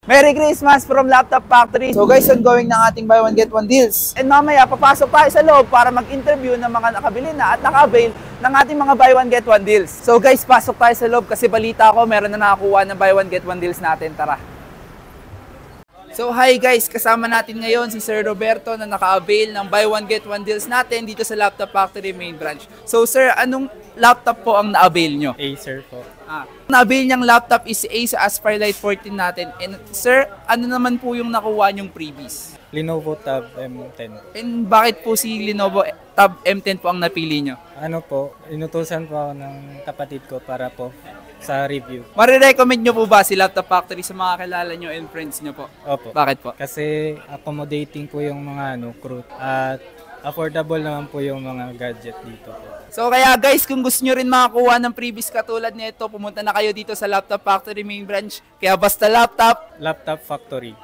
Merry Christmas from Laptop Factory! So guys, ongoing na ating buy one get one deals. And mamaya, papasok tayo sa loob para mag-interview ng mga nakabili na at naka-avail ng ating mga buy one get one deals. So guys, pasok tayo sa loob kasi balita ko meron na nakakuha ng buy one get one deals natin. Tara! So hi guys, kasama natin ngayon si Sir Roberto na naka-avail ng buy one get one deals natin dito sa Laptop Factory main branch. So sir, anong laptop po ang na-avail nyo? Acer po. Na-avail niyang laptop is Acer Aspire Lite 14 natin. And sir, ano naman po yung nakuha nyong freebies? Lenovo Tab M10. And bakit po si Lenovo Tab M10 po ang napili nyo? Ano po, inutusan po ako ng kapatid ko para po sa review. Marirecommend nyo po ba si Laptop Factory sa mga kilala nyo and friends nyo po? Opo. Bakit po? Kasi accommodating po yung mga crew at affordable naman po yung mga gadget dito po. So kaya guys, kung gusto nyo rin makakuha ng freebies katulad nito, pumunta na kayo dito sa Laptop Factory main branch. Kaya basta laptop, Laptop Factory.